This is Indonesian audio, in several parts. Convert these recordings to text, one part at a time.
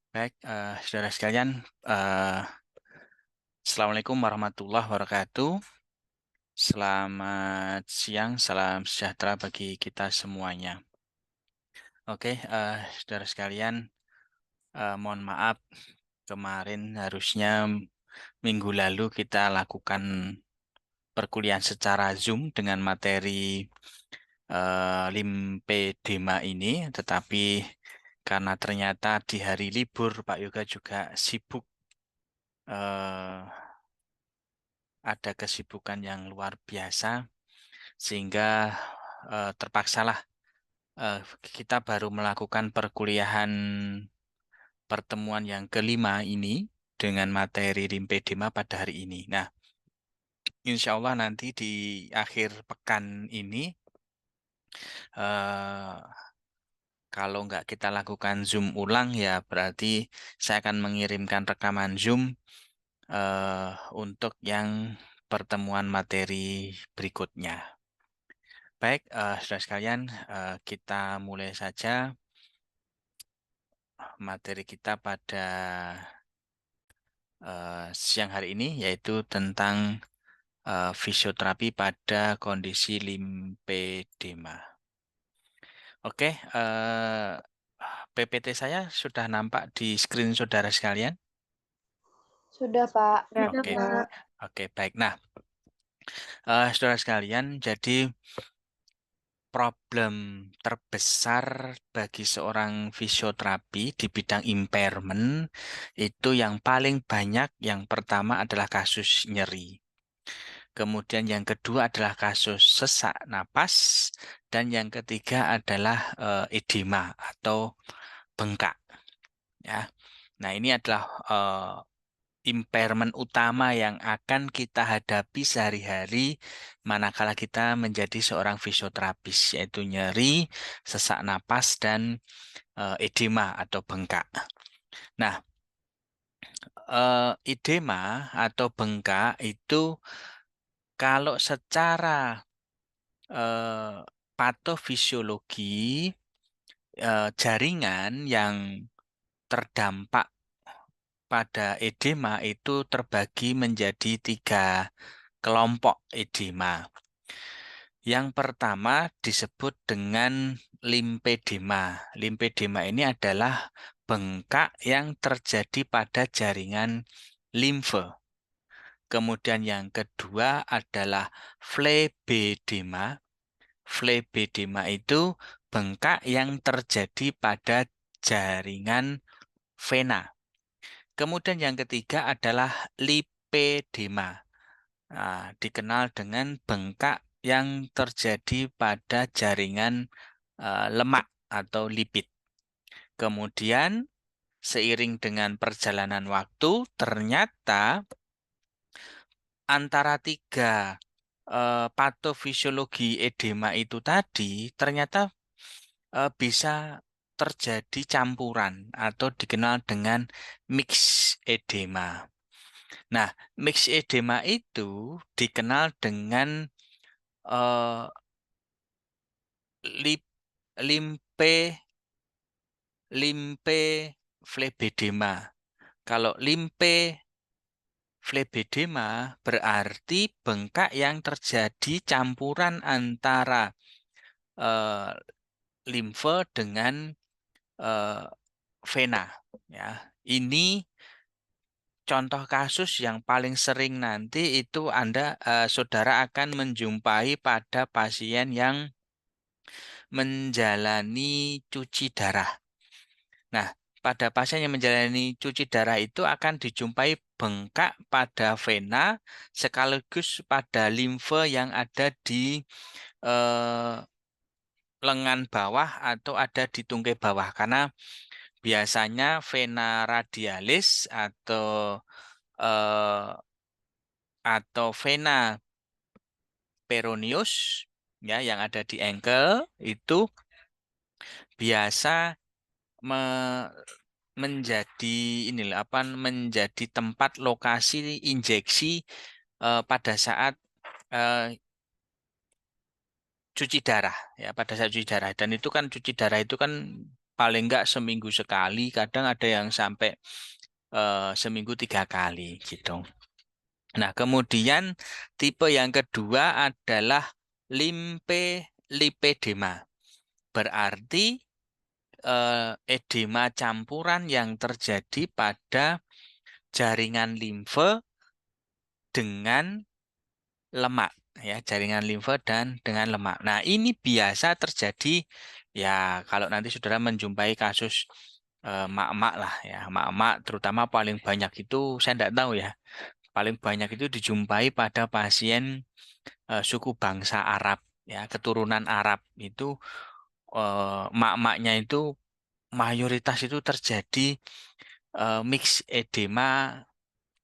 Baik, saudara sekalian, Assalamualaikum warahmatullahi wabarakatuh. Selamat siang, salam sejahtera bagi kita semuanya. Oke, saudara sekalian, mohon maaf, kemarin harusnya minggu lalu kita lakukan perkuliahan secara Zoom dengan materi lymphedema ini, tetapi karena ternyata di hari libur Pak Yoga juga sibuk, ada kesibukan yang luar biasa, sehingga terpaksalah kita baru melakukan perkuliahan pertemuan yang kelima ini dengan materi lymphedema pada hari ini. Nah, insya Allah nanti di akhir pekan ini, eh, kalau nggak kita lakukan Zoom ulang, ya berarti saya akan mengirimkan rekaman Zoom untuk yang pertemuan materi berikutnya. Baik, saudara sekalian, kita mulai saja materi kita pada siang hari ini, yaitu tentang fisioterapi pada kondisi lymphedema. Oke, PPT saya sudah nampak di screen saudara sekalian. Sudah, Pak. Oke, oke, baik. Nah, saudara sekalian, jadi problem terbesar bagi seorang fisioterapi di bidang impairment itu yang paling banyak, yang pertama adalah kasus nyeri. Kemudian yang kedua adalah kasus sesak napas, dan yang ketiga adalah edema atau bengkak. Ya, nah ini adalah impairment utama yang akan kita hadapi sehari-hari manakala kita menjadi seorang fisioterapis, yaitu nyeri, sesak napas, dan edema atau bengkak. Nah, edema atau bengkak itu kalau secara patofisiologi, jaringan yang terdampak pada edema itu terbagi menjadi 3 kelompok edema. Yang pertama disebut dengan lymphedema. Lymphedema ini adalah bengkak yang terjadi pada jaringan limfe. Kemudian yang kedua adalah phlebedema. Phlebedema itu bengkak yang terjadi pada jaringan vena. Kemudian yang ketiga adalah lipedema. Nah, dikenal dengan bengkak yang terjadi pada jaringan lemak atau lipid. Kemudian seiring dengan perjalanan waktu, ternyata antara 3 patofisiologi edema itu tadi ternyata bisa terjadi campuran atau dikenal dengan mix edema. Nah, mix edema itu dikenal dengan eh, lip, limpe phlebedema. Kalau phlebedema berarti bengkak yang terjadi campuran antara eh, limfe dengan eh, vena. Ya, ini contoh kasus yang paling sering nanti itu saudara akan menjumpai pada pasien yang menjalani cuci darah. Nah, pada pasien yang menjalani cuci darah itu akan dijumpai bengkak pada vena sekaligus pada limfe yang ada di eh, lengan bawah atau ada di tungkai bawah, karena biasanya vena radialis eh, atau vena peroneus, ya, yang ada di ankle itu biasa me- menjadi menjadi tempat lokasi injeksi pada saat eh, cuci darah, ya, pada saat cuci darah. Dan itu kan cuci darah itu kan paling enggak seminggu sekali, kadang ada yang sampai seminggu 3 kali gitu. Nah, kemudian tipe yang kedua adalah lipedema. Berarti edema campuran yang terjadi pada jaringan limfe dengan lemak, ya, jaringan limfe dan dengan lemak. Nah, ini biasa terjadi ya kalau nanti saudara menjumpai kasus mak-mak lah ya, mak-mak terutama paling banyak itu saya tidak tahu ya. Paling banyak itu dijumpai pada pasien suku bangsa Arab ya, keturunan Arab itu mak-maknya itu mayoritas itu terjadi mix edema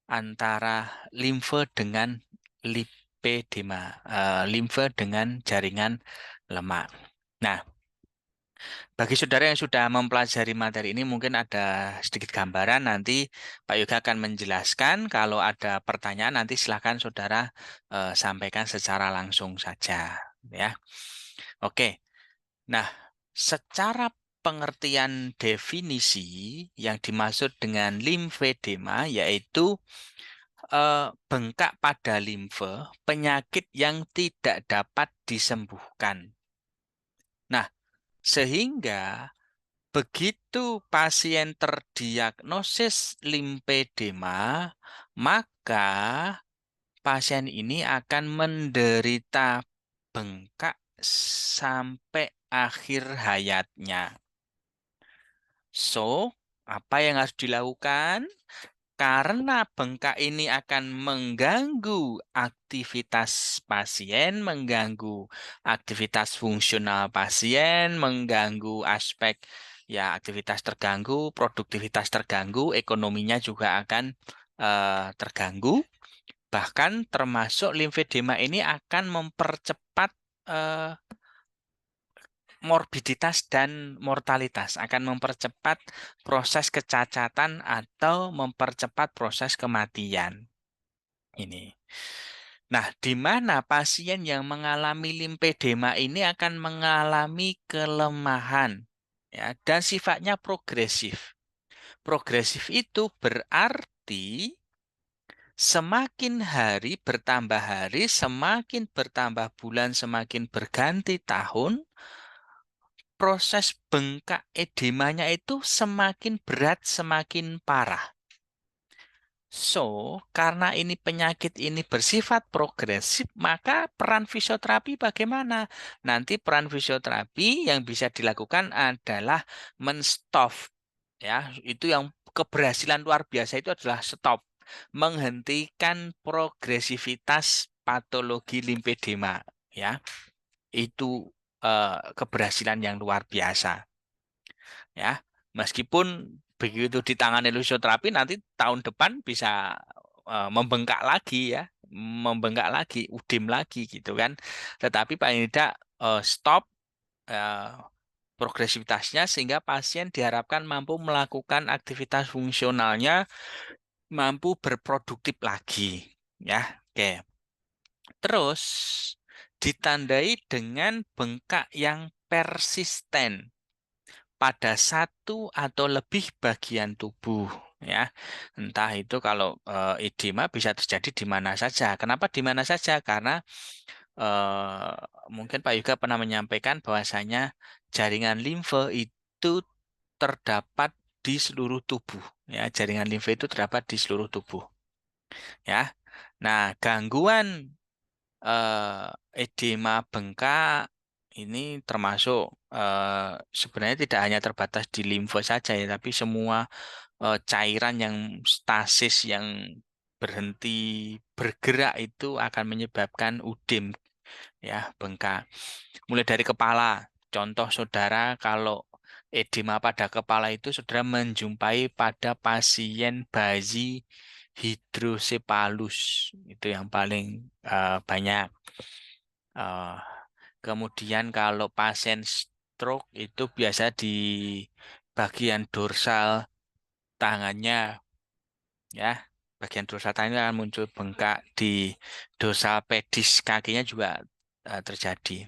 antara limfe dengan lipedema, limfe dengan jaringan lemak. Nah, bagi saudara yang sudah mempelajari materi ini mungkin ada sedikit gambaran, nanti Pak Yoga akan menjelaskan. Kalau ada pertanyaan nanti silakan saudara sampaikan secara langsung saja ya. Oke. Nah, secara pengertian definisi yang dimaksud dengan limfedema yaitu bengkak pada limfe, penyakit yang tidak dapat disembuhkan. Nah, sehingga begitu pasien terdiagnosis limfedema, maka pasien ini akan menderita bengkak sampai akhir hayatnya. So, apa yang harus dilakukan? Karena bengkak ini akan mengganggu aktivitas pasien, mengganggu aktivitas fungsional pasien, mengganggu aspek ya aktivitas terganggu, produktivitas terganggu, ekonominya juga akan terganggu. Bahkan termasuk limfedema ini akan mempercepat eh, morbiditas dan mortalitas, akan mempercepat proses kecacatan atau mempercepat proses kematian. Ini. Nah, di mana pasien yang mengalami limfedema ini akan mengalami kelemahan ya dan sifatnya progresif. Progresif itu berarti semakin hari bertambah hari, semakin bertambah bulan, semakin berganti tahun, proses bengkak edemanya itu semakin berat, semakin parah. So, karena ini penyakit ini bersifat progresif, maka peran fisioterapi bagaimana? Nanti peran fisioterapi yang bisa dilakukan adalah menstop, ya, itu yang keberhasilan luar biasa itu adalah stop, menghentikan progresivitas patologi limfedema, ya, itu keberhasilan yang luar biasa. Ya, meskipun begitu ditangani fisioterapi nanti tahun depan bisa membengkak lagi ya, membengkak lagi, udim lagi gitu kan. Tetapi paling tidak stop eh, progresivitasnya sehingga pasien diharapkan mampu melakukan aktivitas fungsionalnya, mampu berproduktif lagi ya. Oke. Terus ditandai dengan bengkak yang persisten pada satu atau lebih bagian tubuh ya. Entah itu kalau edema bisa terjadi di mana saja. Kenapa di mana saja? Karena eh, mungkin Pak Yuga pernah menyampaikan bahwasanya jaringan limfe itu terdapat di seluruh tubuh ya. Jaringan limfe itu terdapat di seluruh tubuh ya. Nah, gangguan edema bengkak ini termasuk sebenarnya tidak hanya terbatas di limfe saja ya, tapi semua cairan yang stasis yang berhenti bergerak itu akan menyebabkan udem ya bengkak. Mulai dari kepala. Contoh saudara kalau edema pada kepala itu saudara menjumpai pada pasien bayi hidrosepalus itu yang paling banyak. Eh, Kemudian kalau pasien stroke itu biasa di bagian dorsal tangannya ya. Bagian dorsal tangannya akan muncul bengkak di dorsal pedis kakinya juga terjadi.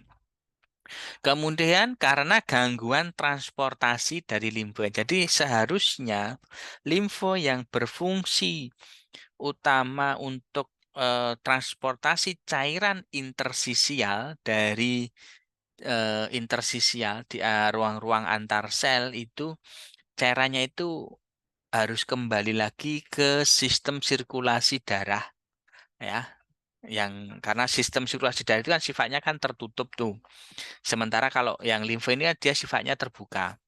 Kemudian karena gangguan transportasi dari limfe. Jadi seharusnya limfe yang berfungsi utama untuk transportasi cairan intersisial dari intersisial di ruang-ruang antar sel itu cairannya itu harus kembali lagi ke sistem sirkulasi darah ya. Yang karena sistem sirkulasi darah itu kan sifatnya kan tertutup tuh. Sementara kalau yang limfe ini dia sifatnya terbuka.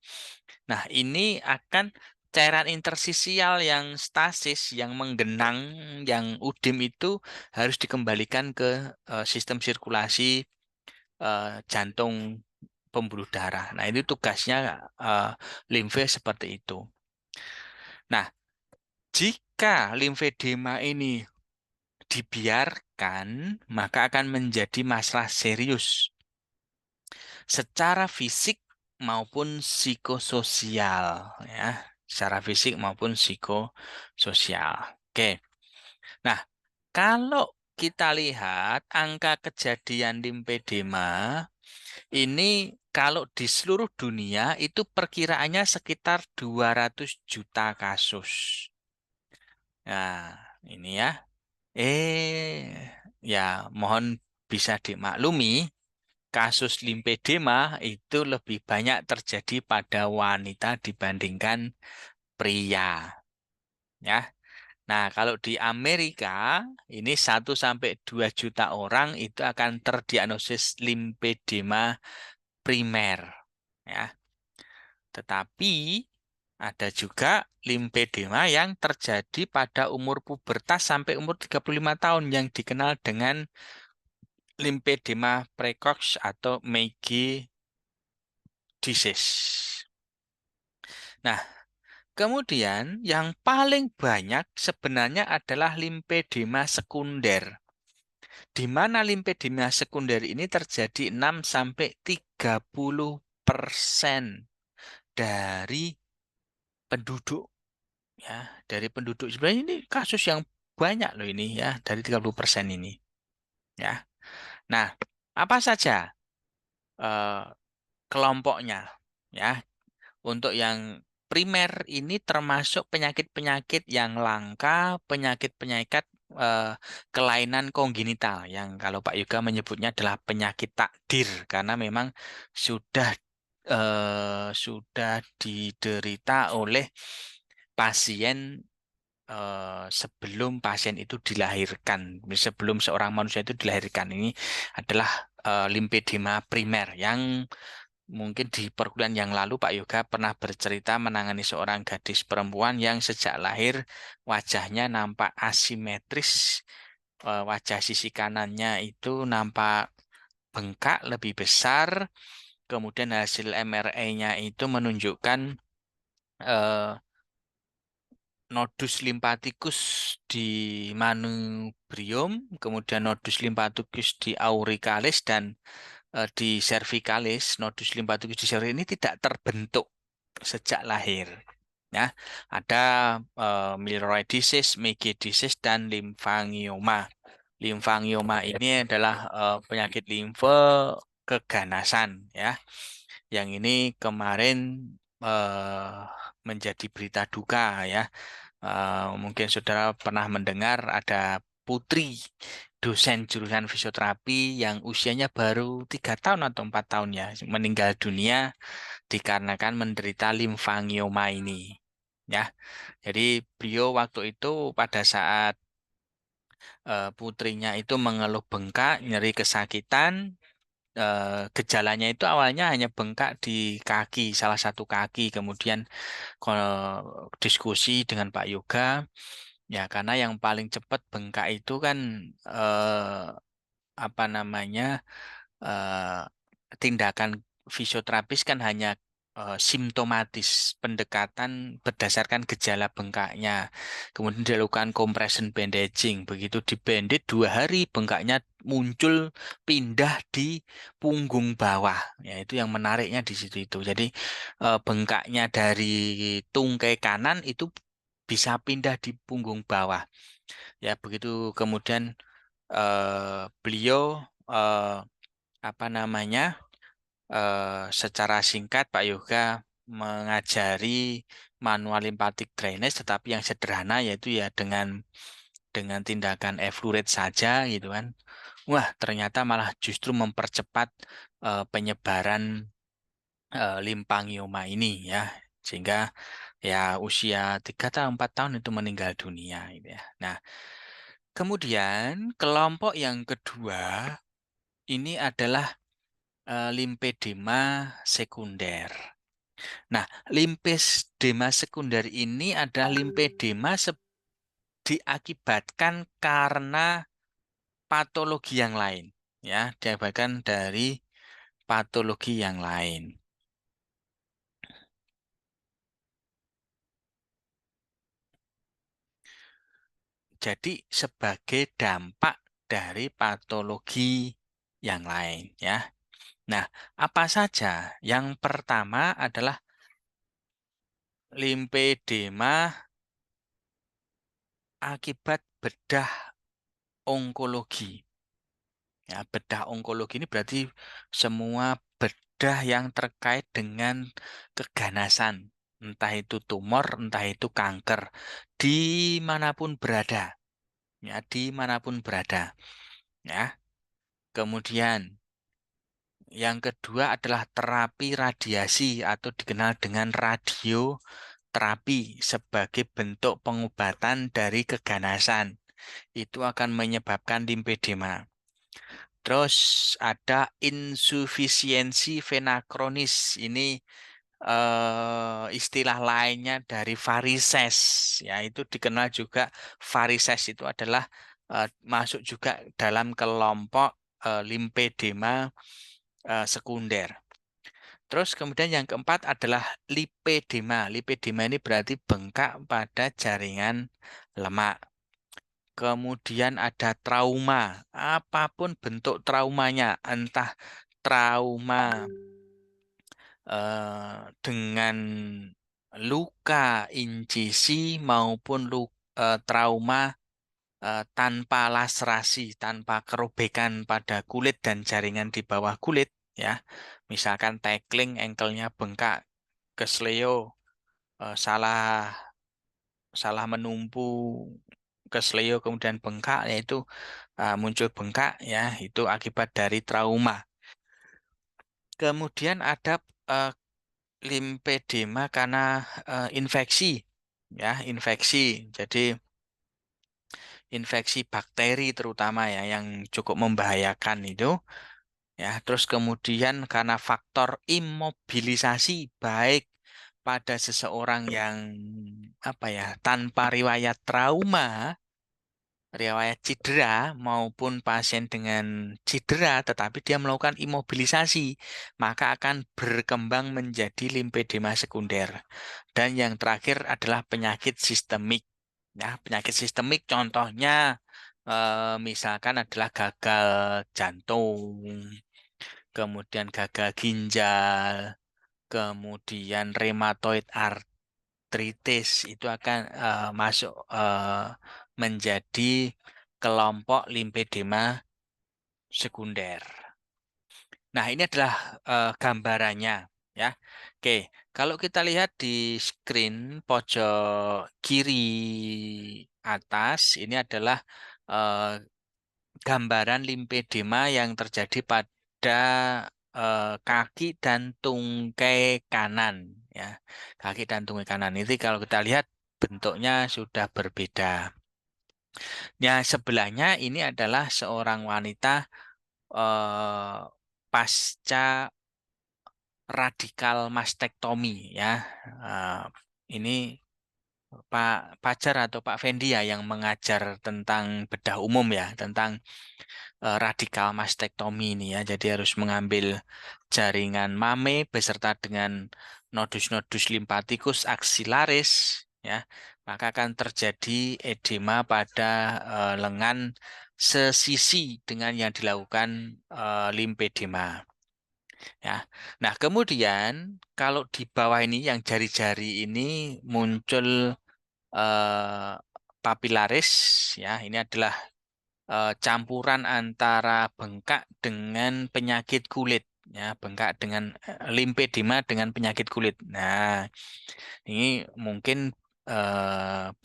Nah, ini akan cairan intersisial yang stasis, yang menggenang, yang udim itu harus dikembalikan ke sistem sirkulasi jantung pembuluh darah. Nah, ini tugasnya limfe seperti itu. Nah, jika limfedema ini dibiarkan, maka akan menjadi masalah serius secara fisik maupun psikososial ya, secara fisik maupun psikososial. Oke. Nah, kalau kita lihat angka kejadian limfedema ini kalau di seluruh dunia itu perkiraannya sekitar 200 juta kasus. Nah, ini ya. Ya mohon bisa dimaklumi kasus limfedema itu lebih banyak terjadi pada wanita dibandingkan pria, ya. Nah, kalau di Amerika ini 1 sampai 2 juta orang itu akan terdiagnosis limfedema primer, ya. Tetapi ada juga limfedema yang terjadi pada umur pubertas sampai umur 35 tahun yang dikenal dengan limfedema precox atau Meige disease. Nah, kemudian yang paling banyak sebenarnya adalah limfedema sekunder. Di mana limfedema sekunder ini terjadi 6 sampai 30% dari penduduk ya, dari penduduk. Sebenarnya ini kasus yang banyak loh ini ya, dari 30% ini ya. Nah, apa saja eh, kelompoknya ya? Untuk yang primer ini termasuk penyakit-penyakit yang langka, penyakit-penyakit kelainan kongenital yang kalau Pak Yoga menyebutnya adalah penyakit takdir karena memang sudah sudah diderita oleh pasien sebelum pasien itu dilahirkan, sebelum seorang manusia itu dilahirkan. Ini adalah limfedema primer yang mungkin di perkuliahan yang lalu Pak Yoga pernah bercerita menangani seorang gadis perempuan yang sejak lahir wajahnya nampak asimetris, wajah sisi kanannya itu nampak bengkak lebih besar, kemudian hasil MRI-nya itu menunjukkan eh, nodus limfatikus di manubrium, kemudian nodus limfatikus di auricularis dan di cervicalis, nodus limfatikus di cervicalis ini tidak terbentuk sejak lahir. Ya, ada Milroy disease, Meige disease, dan limfangioma. Limfangioma ini adalah penyakit limfe keganasan, ya. Yang ini kemarin eh, menjadi berita duka, ya. Mungkin saudara pernah mendengar ada putri dosen jurusan fisioterapi yang usianya baru 3 tahun atau 4 tahun ya meninggal dunia dikarenakan menderita limfangioma ini. Ya, jadi beliau waktu itu pada saat putrinya itu mengeluh bengkak, nyeri kesakitan, gejalanya itu awalnya hanya bengkak di kaki, salah satu kaki, kemudian diskusi dengan Pak Yoga. Ya, karena yang paling cepat bengkak itu kan eh, apa namanya eh, tindakan fisioterapis kan hanya simptomatis pendekatan berdasarkan gejala bengkaknya. Kemudian dilakukan compression bandaging. Begitu dibandit 2 hari bengkaknya muncul pindah di punggung bawah. Ya, itu yang menariknya di situ itu. Jadi bengkaknya dari tungkai kanan itu bisa pindah di punggung bawah. Ya, begitu kemudian beliau apa namanya secara singkat Pak Yoga mengajari manual lymphatic drainage, tetapi yang sederhana yaitu ya dengan tindakan effluent saja gitu kan. Wah, ternyata malah justru mempercepat penyebaran limfangioma ini ya, sehingga ya usia 3 tahun 4 tahun itu meninggal dunia gitu ya. Nah, kemudian kelompok yang kedua ini adalah limfedema sekunder. Nah, limfedema sekunder ini adalah limfedema diakibatkan karena patologi yang lain ya, diakibatkan dari patologi yang lain. Jadi sebagai dampak dari patologi yang lain ya. Nah, apa saja? Yang pertama adalah limfedema akibat bedah onkologi. Ya, bedah onkologi ini berarti semua bedah yang terkait dengan keganasan, entah itu tumor, entah itu kanker, dimanapun berada, ya, dimanapun berada, ya. Kemudian yang kedua adalah terapi radiasi atau dikenal dengan radioterapi sebagai bentuk pengobatan dari keganasan. Itu akan menyebabkan limfedema. Terus ada insufisiensi vena kronis. Ini istilah lainnya dari varises. Ya, itu dikenal juga varises itu adalah masuk juga dalam kelompok limfedema sekunder. Terus kemudian yang keempat adalah lipedema. Lipedema ini berarti bengkak pada jaringan lemak. Kemudian ada trauma, apapun bentuk traumanya, entah trauma dengan luka incisi maupun trauma tanpa laserasi, tanpa kerobekan pada kulit dan jaringan di bawah kulit, ya. Misalkan tackling, ankle-nya bengkak, kesleo, salah salah menumpu kesleo kemudian bengkak, yaitu muncul bengkak ya, itu akibat dari trauma. Kemudian ada eh, limfedema karena infeksi ya, infeksi. Jadi infeksi bakteri terutama ya yang cukup membahayakan itu ya. Terus kemudian karena faktor imobilisasi baik pada seseorang yang apa ya, tanpa riwayat trauma, riwayat cedera maupun pasien dengan cedera tetapi dia melakukan imobilisasi, maka akan berkembang menjadi limfedema sekunder. Dan yang terakhir adalah penyakit sistemik. Ya, penyakit sistemik contohnya misalkan adalah gagal jantung, kemudian gagal ginjal, kemudian rheumatoid arthritis itu akan masuk menjadi kelompok limfedema sekunder. Nah, ini adalah gambarannya ya. Oke, kalau kita lihat di screen pojok kiri atas, ini adalah eh, gambaran limfedema yang terjadi pada kaki dan tungkai kanan ya. Kaki dan tungkai kanan ini kalau kita lihat bentuknya sudah berbeda. Ya, sebelahnya ini adalah seorang wanita eh, pasca radikal mastektomi ya. Eh, ini Pak Pajar atau Pak Fendi ya yang mengajar tentang bedah umum ya, tentang radikal mastektomi ini ya. Jadi harus mengambil jaringan mame beserta dengan nodus-nodus limfatikus aksilaris ya. Maka akan terjadi edema pada lengan sesisi dengan yang dilakukan limfedema. Ya. Nah, kemudian kalau di bawah ini yang jari-jari ini muncul eh, papilaris ya, ini adalah campuran antara bengkak dengan penyakit kulit ya, bengkak dengan limfedema dengan penyakit kulit. Nah, ini mungkin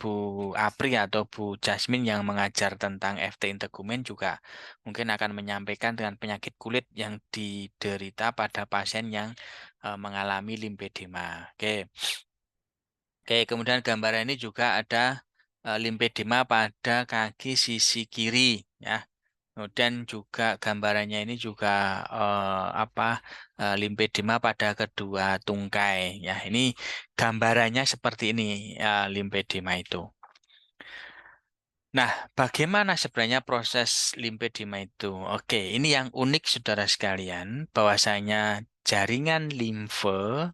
Bu Apri atau Bu Jasmine yang mengajar tentang FT integumen juga mungkin akan menyampaikan dengan penyakit kulit yang diderita pada pasien yang mengalami limfedema. Oke. Oke, kemudian gambaran ini juga ada limfedema pada kaki sisi kiri, ya. Kemudian juga gambarannya ini juga limfedema pada kedua tungkai. Ya, ini gambarannya seperti ini, limfedema itu. Nah, bagaimana sebenarnya proses limfedema itu? Oke, ini yang unik saudara sekalian, bahwasanya jaringan limfe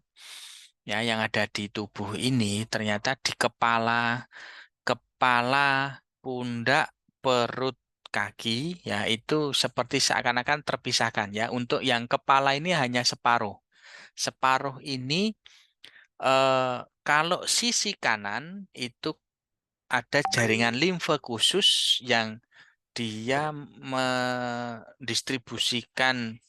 ya yang ada di tubuh ini ternyata di kepala, pundak, perut, kaki, ya itu seperti seakan-akan terpisahkan ya. Untuk yang kepala ini hanya separuh. Separuh ini kalau sisi kanan itu ada jaringan limfe khusus yang dia mendistribusikan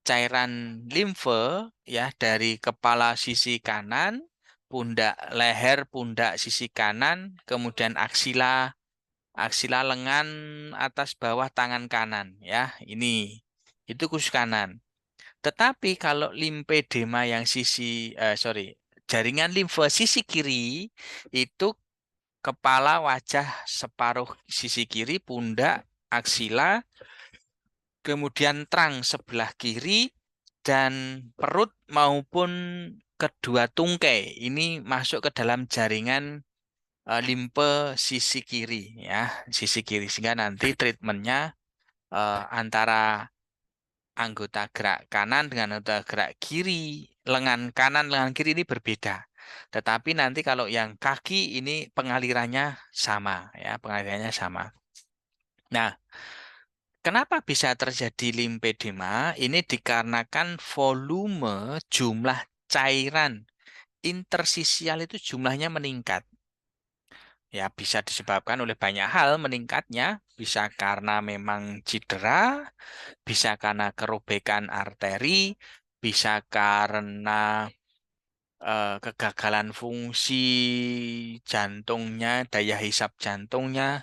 cairan limfe ya dari kepala sisi kanan, pundak leher, pundak sisi kanan, kemudian aksila, aksila lengan atas bawah tangan kanan ya. Itu khusus kanan. Tetapi kalau limfedema yang jaringan limfe sisi kiri itu kepala, wajah separuh sisi kiri, pundak, aksila, kemudian trang sebelah kiri dan perut maupun kedua tungkai ini masuk ke dalam jaringan limfe sisi kiri ya, sisi kiri sehingga nanti treatmentnya antara anggota gerak kanan dengan anggota gerak kiri, lengan kanan, lengan kiri ini berbeda. Tetapi nanti kalau yang kaki ini pengalirannya sama ya, pengalirannya sama. Nah, kenapa bisa terjadi limfedema? Ini dikarenakan volume jumlah cairan interstisial itu jumlahnya meningkat. Ya, bisa disebabkan oleh banyak hal meningkatnya. Bisa karena memang cedera, bisa karena kerobekan arteri, bisa karena kegagalan fungsi jantungnya, daya hisap jantungnya,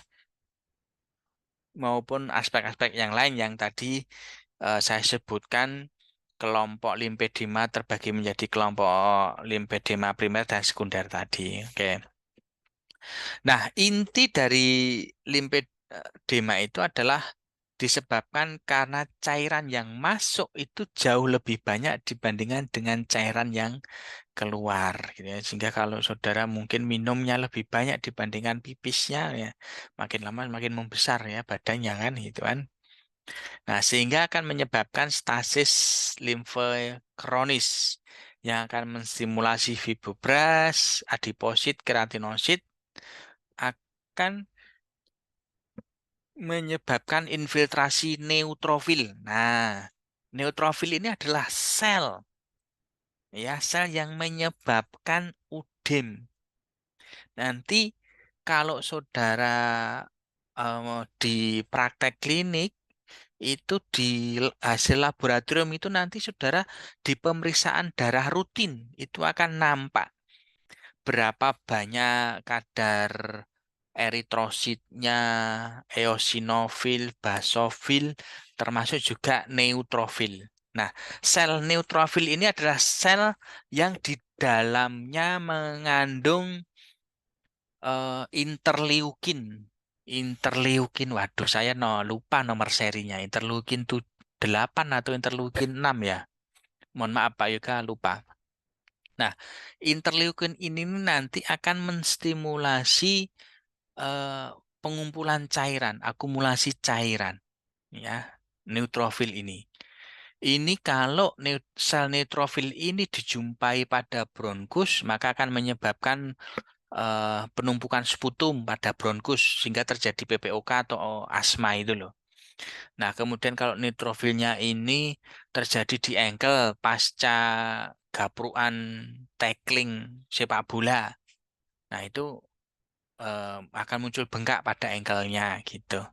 maupun aspek-aspek yang lain yang tadi saya sebutkan kelompok limfedema terbagi menjadi kelompok limfedema primer dan sekunder tadi. Oke. Nah, inti dari limfedema itu adalah disebabkan karena cairan yang masuk itu jauh lebih banyak dibandingkan dengan cairan yang keluar gitu ya. Sehingga kalau saudara mungkin minumnya lebih banyak dibandingkan pipisnya ya, makin lama makin membesar ya badannya kan gitu kan. Nah, sehingga akan menyebabkan stasis limfe kronis yang akan menstimulasi fibrobras, adiposit, keratinosit akan menyebabkan infiltrasi neutrofil. Nah, neutrofil ini adalah sel yang menyebabkan udem. Nanti kalau saudara di praktek klinik itu di hasil laboratorium itu nanti saudara di pemeriksaan darah rutin itu akan nampak berapa banyak kadar eritrositnya, eosinofil, basofil, termasuk juga neutrofil. Nah, sel neutrofil ini adalah sel yang di dalamnya mengandung interleukin. Interleukin, waduh saya lupa nomor serinya. Interleukin 8 atau interleukin 6 ya. Mohon maaf Pak Yoga lupa. Nah, interleukin ini nanti akan menstimulasi eh, pengumpulan cairan, akumulasi cairan, ya, neutrofil ini. Ini kalau sel neutrofil ini dijumpai pada bronkus, maka akan menyebabkan penumpukan sputum pada bronkus sehingga terjadi PPOK atau asma itu loh. Nah, kemudian kalau neutrofilnya ini terjadi di ankle pasca gapruan tackling sepak bola. Nah, itu akan muncul bengkak pada ankle-nya gitu.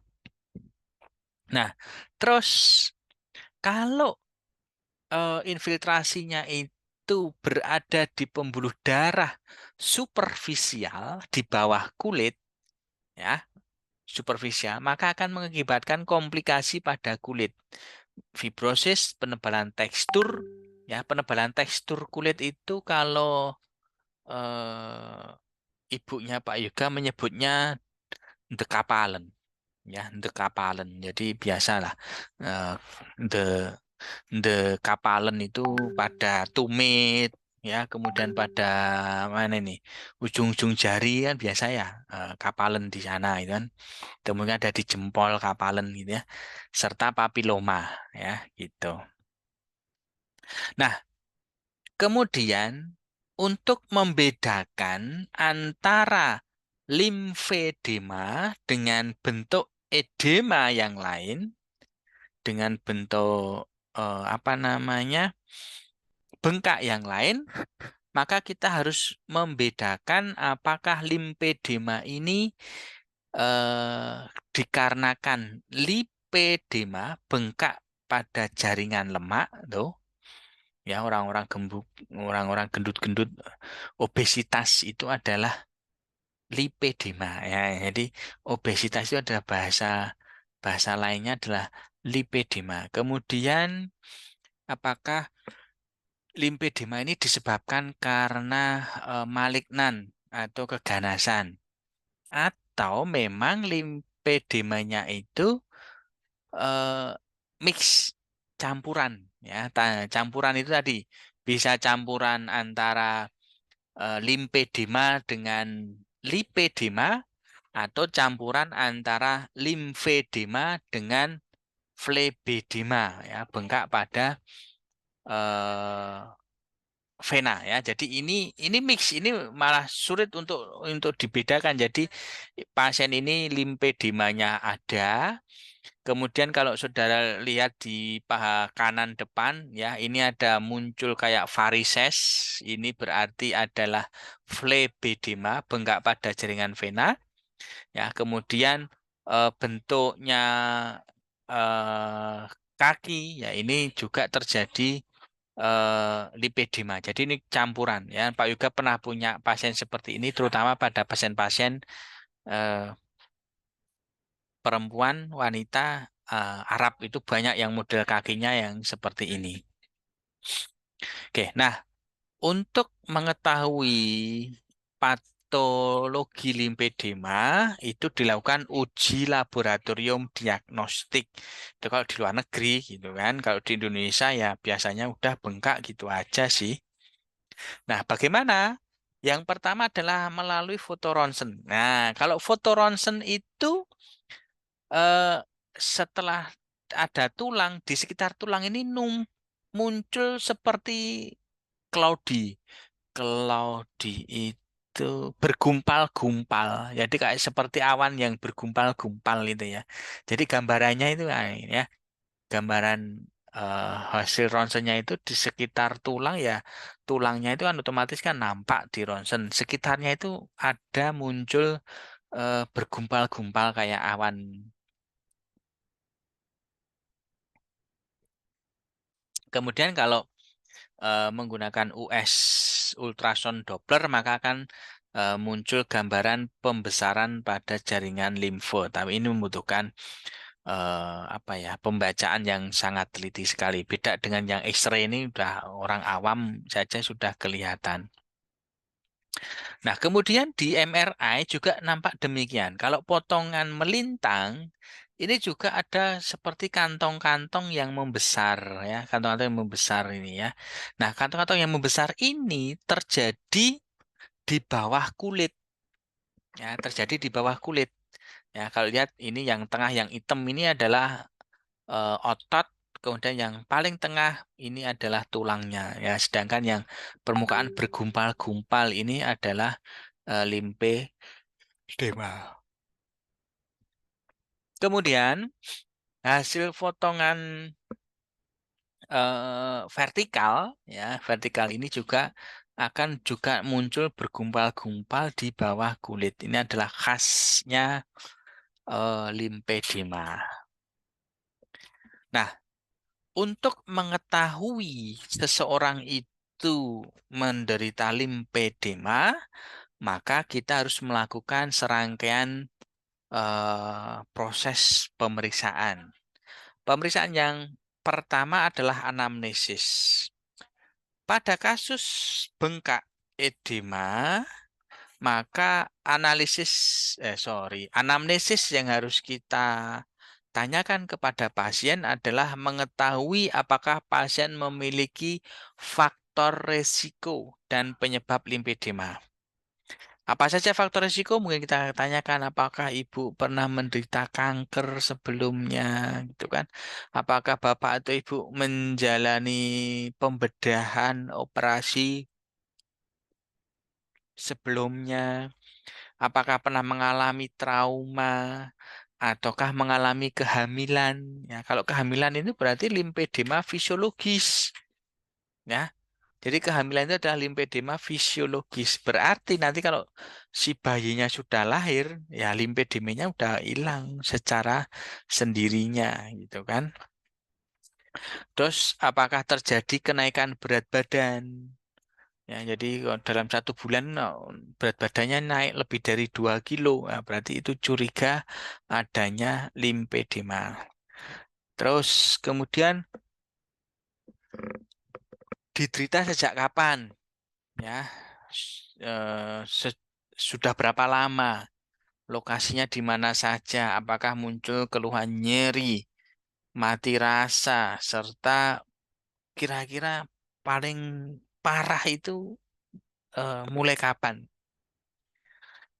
Nah, terus kalau infiltrasinya itu berada di pembuluh darah superficial di bawah kulit, ya, superficial, maka akan mengakibatkan komplikasi pada kulit. Fibrosis, penebalan tekstur, ya, penebalan tekstur kulit itu kalau ibunya Pak Yoga menyebutnya dekapalen, ya, dekapalen. Jadi biasalah eh, de dekapalen itu pada tumit, ya, kemudian pada mana ini ujung-ujung jari kan biasa ya, kapalen di sana itu kan. Kemudian ada di jempol kapalen gitu ya, serta papiloma, ya, gitu. Nah, kemudian untuk membedakan antara limfedema dengan bentuk edema yang lain, dengan bentuk apa namanya, bengkak yang lain, maka kita harus membedakan apakah limfedema ini dikarenakan lipedema, bengkak pada jaringan lemak, tuh, ya, orang-orang gembuk, orang-orang gendut-gendut, obesitas itu adalah lipedema, ya. Jadi obesitas itu adalah bahasa bahasa lainnya adalah lipedema. Kemudian apakah limfedema ini disebabkan karena malignan atau keganasan, atau memang limfedemanya itu eh, mix, campuran, ya. Campuran itu tadi bisa campuran antara limfedema dengan lipedema, atau campuran antara limfedema dengan flebedema, ya, bengkak pada eh, vena, ya. Jadi ini mix, ini malah sulit untuk dibedakan. Jadi pasien ini limfedemanya ada. Kemudian kalau saudara lihat di paha kanan depan, ya, ini ada muncul kayak varises. Ini berarti adalah flebedema, bengkak pada jaringan vena. Ya, kemudian bentuknya kaki, ya, ini juga terjadi lipedema. Jadi ini campuran, ya. Pak Yoga pernah punya pasien seperti ini, terutama pada pasien-pasien eh, perempuan, wanita Arab itu banyak yang model kakinya yang seperti ini. Oke, nah, untuk mengetahui patologi limfedema itu dilakukan uji laboratorium diagnostik. Itu kalau di luar negeri gitu kan. Kalau di Indonesia ya biasanya udah bengkak gitu aja sih. Nah, bagaimana? Yang pertama adalah melalui foto ronsen. Nah, kalau foto ronsen itu eh, setelah ada tulang, di sekitar tulang ini muncul seperti cloudy. Cloudy itu bergumpal-gumpal. Jadi kayak seperti awan yang bergumpal-gumpal itu ya. Jadi gambarannya itu ya, gambaran hasil ronsennya itu di sekitar tulang, ya, tulangnya itu kan otomatis kan nampak di ronsen. Sekitarnya itu ada muncul bergumpal-gumpal kayak awan. Kemudian kalau menggunakan US ultrasound Doppler, maka akan muncul gambaran pembesaran pada jaringan limfo. Tapi ini membutuhkan apa ya, pembacaan yang sangat teliti sekali. Beda dengan yang X-ray, ini udah orang awam saja sudah kelihatan. Nah, kemudian di MRI juga nampak demikian. Kalau potongan melintang, ini juga ada seperti kantong-kantong yang membesar, ya, kantong-kantong yang membesar ini, ya. Nah, kantong-kantong yang membesar ini terjadi di bawah kulit, ya, terjadi di bawah kulit. Ya, kalau lihat ini yang tengah yang hitam ini adalah otot, kemudian yang paling tengah ini adalah tulangnya, ya. Sedangkan yang permukaan bergumpal-gumpal ini adalah limfedema. Kemudian hasil potongan vertikal, ya, vertikal ini juga akan juga muncul bergumpal-gumpal di bawah kulit. Ini adalah khasnya limfedema. Nah, untuk mengetahui seseorang itu menderita limfedema, maka kita harus melakukan serangkaian proses pemeriksaan. Pemeriksaan yang pertama adalah anamnesis. Pada kasus bengkak edema, maka anamnesis yang harus kita tanyakan kepada pasien adalah mengetahui apakah pasien memiliki faktor resiko dan penyebab limfedema. Apa saja faktor risiko? Mungkin kita tanyakan apakah ibu pernah menderita kanker sebelumnya, gitu kan? Apakah bapak atau ibu menjalani pembedahan operasi sebelumnya? Apakah pernah mengalami trauma ataukah mengalami kehamilan? Ya, kalau kehamilan itu berarti limfedema fisiologis, ya. Jadi kehamilan itu adalah limfedema fisiologis. Berarti nanti kalau si bayinya sudah lahir, ya limfedemanya udah hilang secara sendirinya, gitu kan. Terus apakah terjadi kenaikan berat badan? Ya, jadi kalau dalam 1 bulan berat badannya naik lebih dari 2 kilo, nah, berarti itu curiga adanya limfedema. Terus kemudian diderita sejak kapan? Ya, sudah berapa lama, lokasinya di mana saja, apakah muncul keluhan nyeri, mati rasa, serta kira-kira paling parah itu mulai kapan.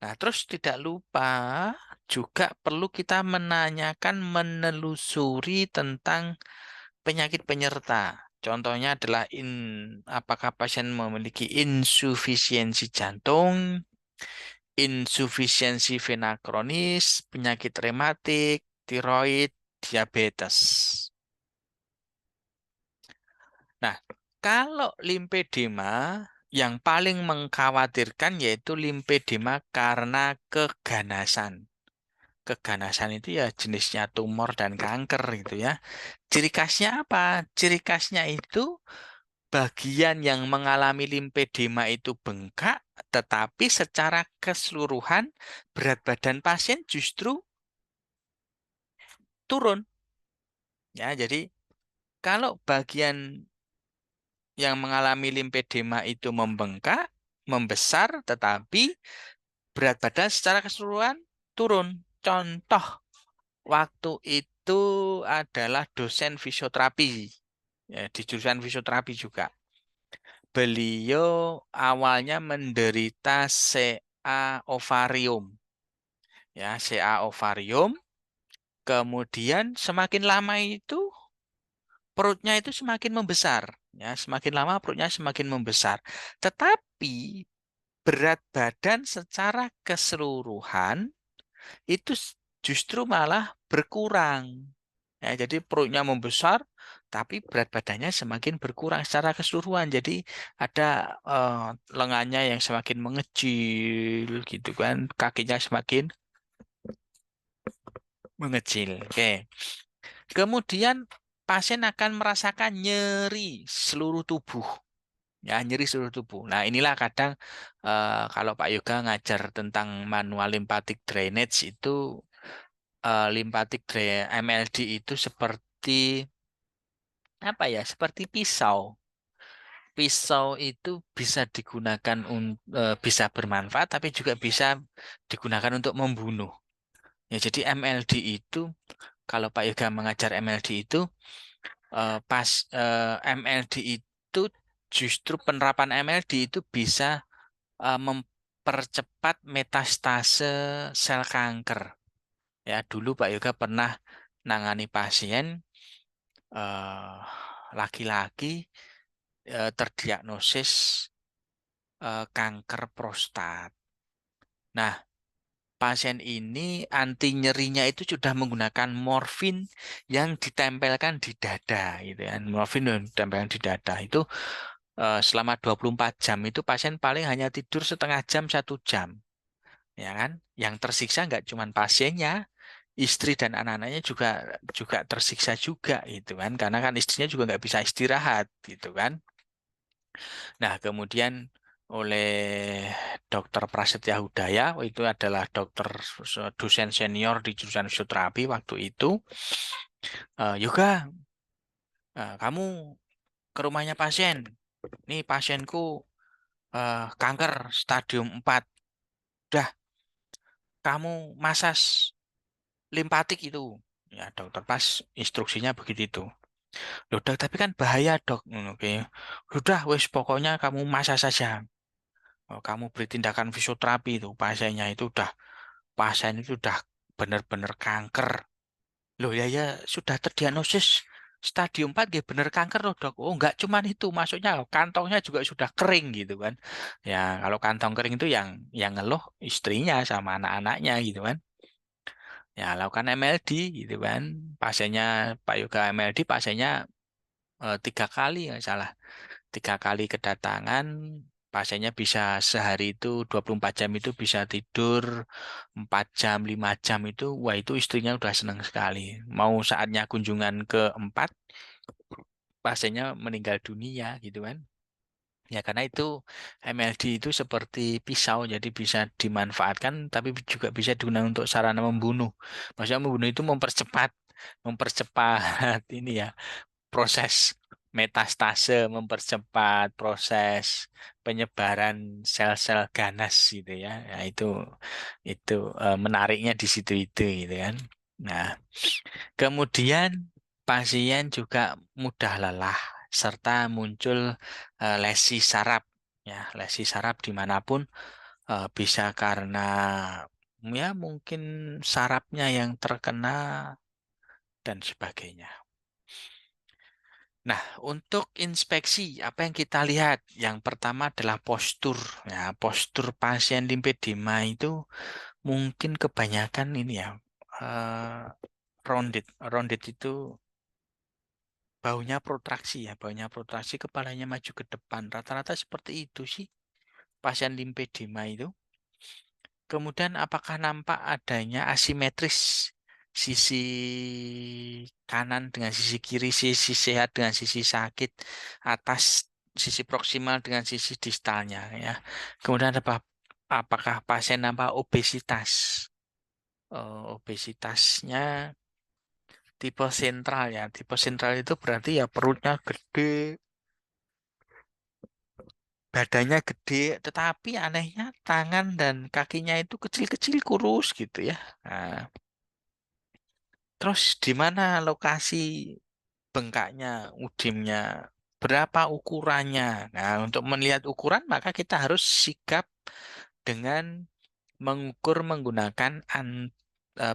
Nah, terus tidak lupa juga perlu kita menanyakan, menelusuri tentang penyakit penyerta. Contohnya adalah apakah pasien memiliki insufisiensi jantung, insufisiensi vena kronis, penyakit rematik, tiroid, diabetes. Nah, kalau limfedema yang paling mengkhawatirkan yaitu limfedema karena keganasan. Keganasan itu ya jenisnya tumor dan kanker gitu ya. Ciri khasnya apa? Ciri khasnya itu bagian yang mengalami limfedema itu bengkak, tetapi secara keseluruhan berat badan pasien justru turun. Ya, jadi kalau bagian yang mengalami limfedema itu membengkak, membesar, tetapi berat badan secara keseluruhan turun. Contoh waktu itu adalah dosen fisioterapi, ya, di jurusan fisioterapi juga. Beliau awalnya menderita CA ovarium, ya CA ovarium. Kemudian semakin lama itu perutnya itu semakin membesar, ya semakin lama perutnya semakin membesar. Tetapi berat badan secara keseluruhan itu justru malah berkurang. Ya, jadi perutnya membesar, tapi berat badannya semakin berkurang secara keseluruhan. Jadi ada lengannya yang semakin mengecil, gitu kan, kakinya semakin mengecil. Oke. Kemudian pasien akan merasakan nyeri seluruh tubuh. Ya, nyeri seluruh tubuh. Nah, inilah kadang kalau Pak Yoga ngajar tentang manual lymphatic drainage itu MLD itu seperti apa ya? Seperti pisau. Pisau itu bisa digunakan bisa bermanfaat, tapi juga bisa digunakan untuk membunuh. Ya, jadi MLD itu kalau Pak Yoga mengajar MLD itu MLD itu justru penerapan MLD itu bisa mempercepat metastase sel kanker. Ya, dulu Pak Yoga pernah nangani pasien eh, laki-laki terdiagnosis kanker prostat. Nah, pasien ini anti nyerinya itu sudah menggunakan morfin yang ditempelkan di dada, gitu ya. Morfin yang ditempelkan di dada itu selama 24 jam itu pasien paling hanya tidur setengah jam, 1 jam, ya kan? Yang tersiksa nggak cuma pasiennya, istri dan anak-anaknya juga juga tersiksa juga gitu kan, karena kan istrinya juga nggak bisa istirahat gitu kan. Nah, kemudian oleh Dr. Prasetya Hudaya, itu adalah dokter dosen senior di jurusan fisioterapi waktu itu, Yoga, kamu ke rumahnya pasien. Nih pasienku kanker stadium 4. Udah, kamu masas limpatik itu. Ya, dokter pas instruksinya begitu itu. Loh, dok, tapi kan bahaya, dok. Oke. Sudah, wes pokoknya kamu masas saja. Oh, kamu beri tindakan fisioterapi itu. Pasien itu udah benar-benar kanker. Loh ya ya sudah terdiagnosis stadium 4 ya benar kanker loh dok. Oh enggak cuman itu maksudnya kantongnya juga sudah kering gitu kan. Ya kalau kantong kering itu yang ngeluh istrinya sama anak-anaknya gitu kan. Ya lakukan MLD gitu kan. Pasiennya Pak Yoga MLD pasiennya 3 kali nggak salah. 3 kali kedatangan pasiennya bisa sehari itu 24 jam itu bisa tidur 4 jam 5 jam itu wah itu istrinya udah seneng sekali mau saatnya kunjungan keempat pasiennya meninggal dunia gitu kan ya karena itu MLD itu seperti pisau jadi bisa dimanfaatkan tapi juga bisa digunakan untuk sarana membunuh maksudnya membunuh itu mempercepat ini ya proses metastase, mempercepat proses penyebaran sel-sel ganas gitu ya. Nah, itu menariknya di situ itu gitu kan. Nah, kemudian pasien juga mudah lelah serta muncul lesi saraf ya, lesi saraf dimanapun bisa karena ya mungkin sarafnya yang terkena dan sebagainya. Nah, untuk inspeksi, apa yang kita lihat? Yang pertama adalah postur. Ya, postur pasien limfedema itu mungkin kebanyakan ini ya, eh, rounded. Rounded itu baunya protraksi, kepalanya maju ke depan. Rata-rata seperti itu sih pasien limfedema itu. Kemudian apakah nampak adanya asimetris sisi kanan dengan sisi kiri, sisi sehat dengan sisi sakit, atas sisi proksimal dengan sisi distalnya ya. Kemudian apakah pasien nampak obesitas? Obesitasnya tipe sentral ya. Tipe sentral itu berarti ya perutnya gede, badannya gede, tetapi anehnya tangan dan kakinya itu kecil-kecil kurus gitu ya. Nah, terus di mana lokasi bengkaknya, udimnya, berapa ukurannya? Nah, untuk melihat ukuran maka kita harus sigap dengan mengukur menggunakan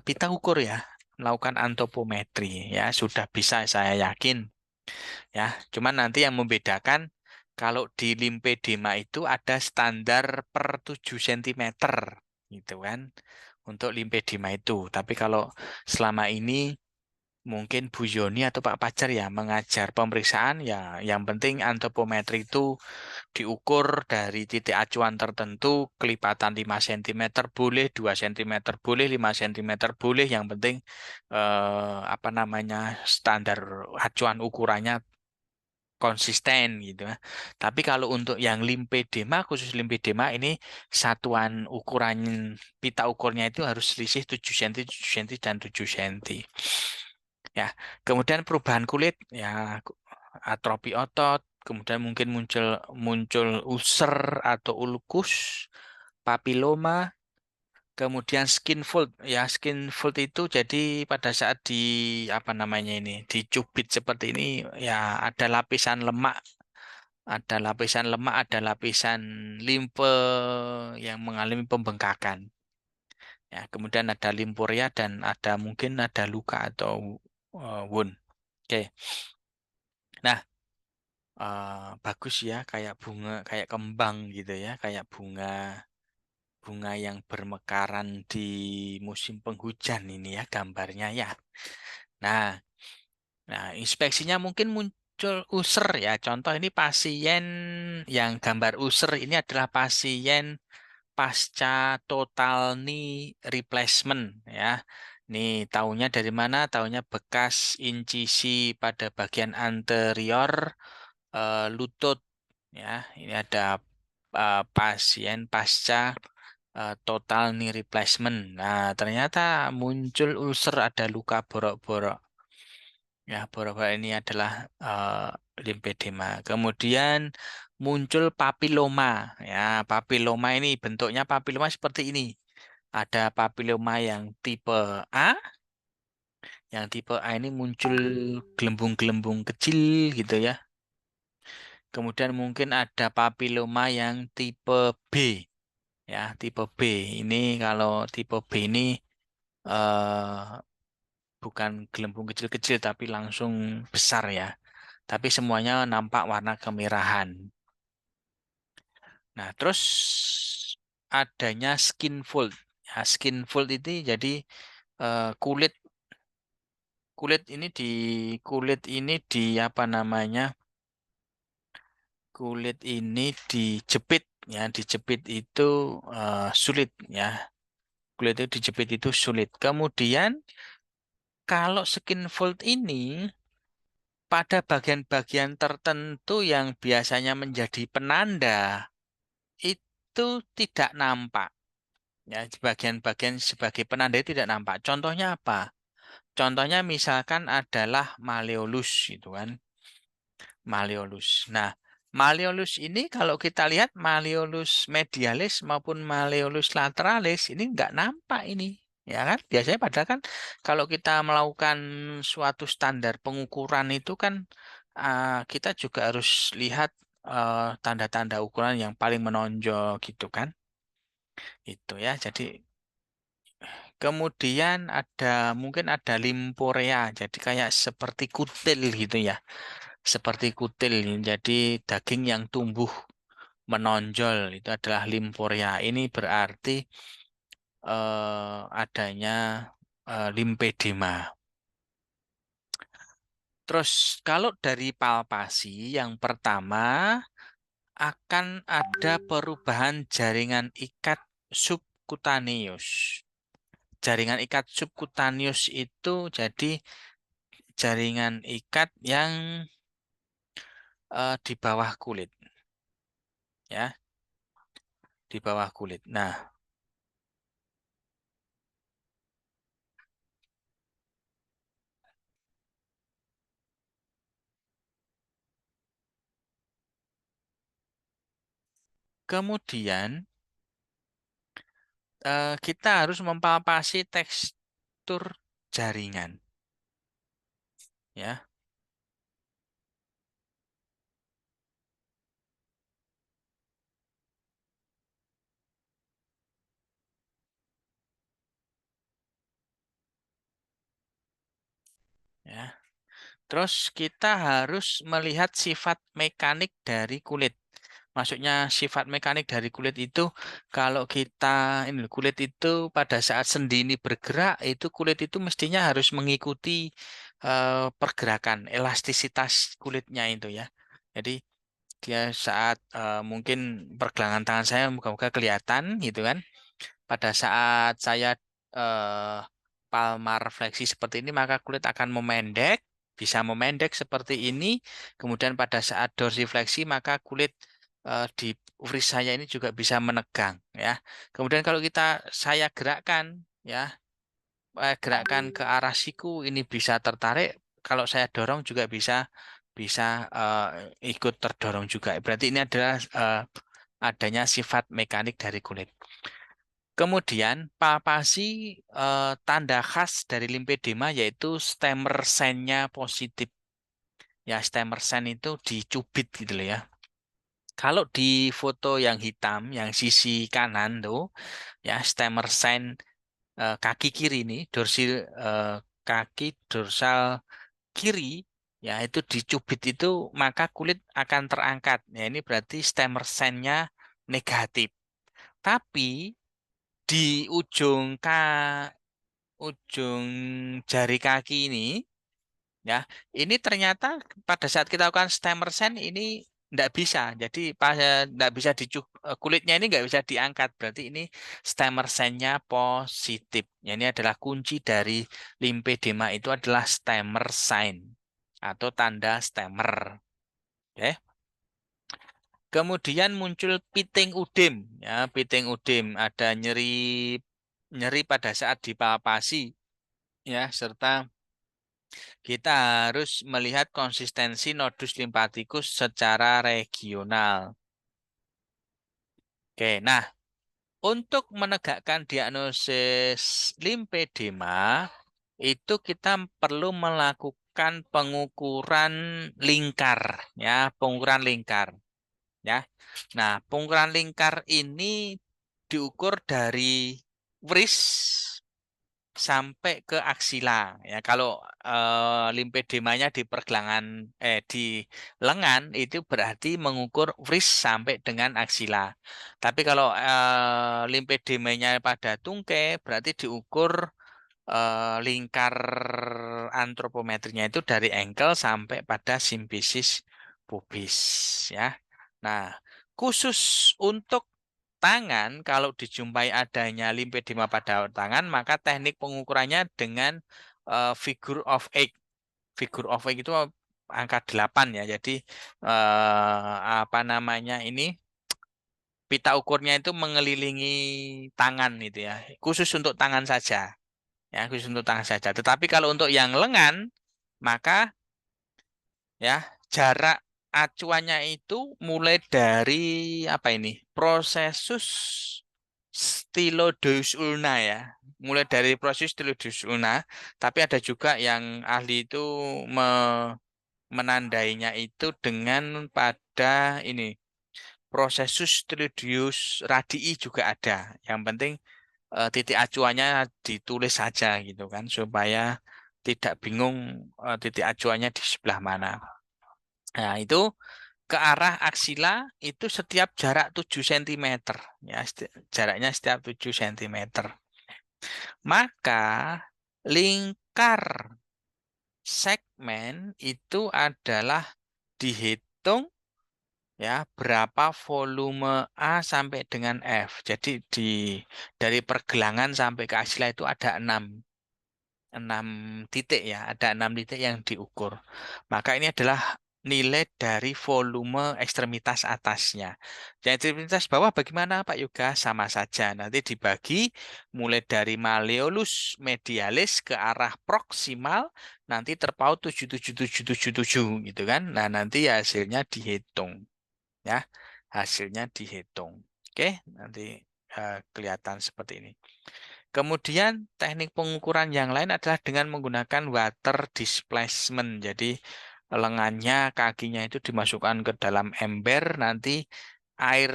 pita ukur ya, melakukan antropometri ya, sudah bisa saya yakin ya. Cuman nanti yang membedakan kalau di limfedema itu ada standar per 7 cm gitu kan untuk limfedema itu. Tapi kalau selama ini mungkin Bu Yoni atau Pak Pajar ya mengajar pemeriksaan ya yang penting antropometri itu diukur dari titik acuan tertentu kelipatan 5 cm boleh 2 cm boleh 5 cm boleh yang penting apa namanya standar acuan ukurannya konsisten gitu ya. Tapi kalau untuk yang limfedema khusus limfedema ini satuan ukuran pita ukurnya itu harus selisih 7 cm 7 cm dan 7 cm. Ya, kemudian perubahan kulit, ya atrofi otot, kemudian mungkin muncul muncul ulcer atau ulkus, papiloma, kemudian skin fold. Ya, skin fold itu jadi pada saat di apa namanya ini, dicubit seperti ini, ya ada lapisan limfe yang mengalami pembengkakan. Ya, kemudian ada limforia dan ada mungkin ada luka atau wound. Oke. Nah, bagus ya kayak bunga kayak kembang gitu ya kayak bunga bunga yang bermekaran di musim penghujan ini ya gambarnya ya nah inspeksinya mungkin muncul ulcer ya contoh ini pasien yang gambar ulcer ini adalah pasien pasca total knee replacement ya Nih, taunya dari mana? Taunya bekas incisi pada bagian anterior lutut. Ya, ini ada pasien pasca total knee replacement. Nah, ternyata muncul ulcer, ada luka borok-borok. Ya, borok-borok ini adalah limfedema. Kemudian muncul papiloma. Ya, papiloma ini bentuknya papiloma seperti ini. Ada papiloma yang tipe A, yang tipe A ini muncul gelembung-gelembung kecil gitu ya. Kemudian mungkin ada papiloma yang tipe B. Ya, tipe B. Ini kalau tipe B ini eh, bukan gelembung kecil-kecil tapi langsung besar ya. Tapi semuanya nampak warna kemerahan. Nah, terus adanya skin fold. Ya, skin fold ini jadi kulit kulit ini di kulit ini di apa namanya? Kulit ini dijepit ya, dijepit itu sulit ya. Kulit itu dijepit itu sulit. Kemudian kalau skin fold ini pada bagian-bagian tertentu yang biasanya menjadi penanda itu tidak nampak. Ya, di bagian-bagian sebagai penanda itu tidak nampak. Contohnya apa? Contohnya misalkan adalah malleolus gitu kan. Malleolus. Nah, malleolus ini kalau kita lihat malleolus medialis maupun malleolus lateralis ini nggak nampak ini. Ya kan? Biasanya padahal kan kalau kita melakukan suatu standar pengukuran itu kan kita juga harus lihat tanda-tanda ukuran yang paling menonjol gitu kan. Itu ya. Jadi kemudian mungkin ada limforea. Jadi kayak seperti kutil gitu ya. Seperti kutil. Jadi daging yang tumbuh menonjol itu adalah limforea. Ini berarti adanya limfedema. Terus kalau dari palpasi yang pertama akan ada perubahan jaringan ikat subkutaneus. Jaringan ikat subkutaneus itu jadi jaringan ikat yang di bawah kulit, ya, di bawah kulit. Nah, kemudian kita harus mempalpasi tekstur jaringan, ya, ya. Terus kita harus melihat sifat mekanik dari kulit. Maksudnya sifat mekanik dari kulit itu kalau kita ini kulit itu pada saat sendi ini bergerak itu kulit itu mestinya harus mengikuti pergerakan elastisitas kulitnya itu ya. Jadi dia saat mungkin pergelangan tangan saya moga-moga kelihatan gitu kan. Pada saat saya eh, palmar fleksi seperti ini, maka kulit akan memendek, bisa memendek seperti ini. Kemudian pada saat dorsifleksi, maka kulit di uris saya ini juga bisa menegang, ya. Kemudian kalau saya gerakkan, ya, gerakkan ke arah siku, ini bisa tertarik. Kalau saya dorong juga bisa ikut terdorong juga. Berarti ini adalah adanya sifat mekanik dari kulit. Kemudian palpasi tanda khas dari limfedema yaitu stemmer sign-nya positif. Ya, stemmer sign itu dicubit gitu loh ya. Kalau di foto yang hitam, yang sisi kanan tuh, ya stemmer sign kaki kiri ini, eh, kaki dorsal kiri, ya itu dicubit itu maka kulit akan terangkat. Ya, ini berarti stemmer sign-nya negatif. Tapi di ujung jari kaki ini ya ini ternyata pada saat kita lakukan stemmer sign ini nggak bisa. Jadi pas nggak bisa kulitnya ini nggak bisa diangkat. Berarti ini stemmer sign-nya positif. Ya, ini adalah kunci dari lymphedema itu adalah stemmer sign atau tanda stemmer. Oke. Kemudian muncul piting udim. Ya, piting udim ada nyeri nyeri pada saat dipalpasi ya, serta kita harus melihat konsistensi nodus limfatikus secara regional. Oke, nah untuk menegakkan diagnosis limfedema itu kita perlu melakukan pengukuran lingkar ya, pengukuran lingkar ya. Nah, pengukuran lingkar ini diukur dari wrist sampai ke aksila ya. Kalau limfedemanya di pergelangan di lengan itu berarti mengukur wrist sampai dengan aksila. Tapi kalau limfedemanya pada tungkai berarti diukur lingkar antropometrinya itu dari ankle sampai pada simfisis pubis ya. Nah, khusus untuk tangan, kalau dijumpai adanya limfedema pada tangan, maka teknik pengukurannya dengan figure of eight. Figure of eight itu angka 8 ya. Jadi apa namanya ini pita ukurnya itu mengelilingi tangan itu ya. Khusus untuk tangan saja. Ya, khusus untuk tangan saja. Tetapi kalau untuk yang lengan, maka ya jarak acuannya itu mulai dari apa ini prosesus Stylodeus ulna ya, mulai dari proses Stylodeus ulna, tapi ada juga yang ahli itu menandainya itu dengan pada ini prosesus Stylodeus radii juga ada. Yang penting titik acuannya ditulis saja gitu kan supaya tidak bingung titik acuannya di sebelah mana. Nah, itu ke arah aksila itu setiap jarak 7 cm ya, jaraknya setiap 7 cm. Maka lingkar segmen itu adalah dihitung ya berapa volume A sampai dengan F. Jadi dari pergelangan sampai ke aksila itu ada 6 titik ya, ada 6 titik yang diukur. Maka ini adalah nilai dari volume ekstremitas atasnya. Dan ekstremitas bawah bagaimana Pak Yoga? Sama saja. Nanti dibagi mulai dari malleolus medialis ke arah proksimal, nanti terpaut 77777 gitu kan. Nah, nanti hasilnya dihitung ya. Hasilnya dihitung. Oke, nanti kelihatan seperti ini. Kemudian teknik pengukuran yang lain adalah dengan menggunakan water displacement. Jadi lengannya, kakinya itu dimasukkan ke dalam ember, nanti air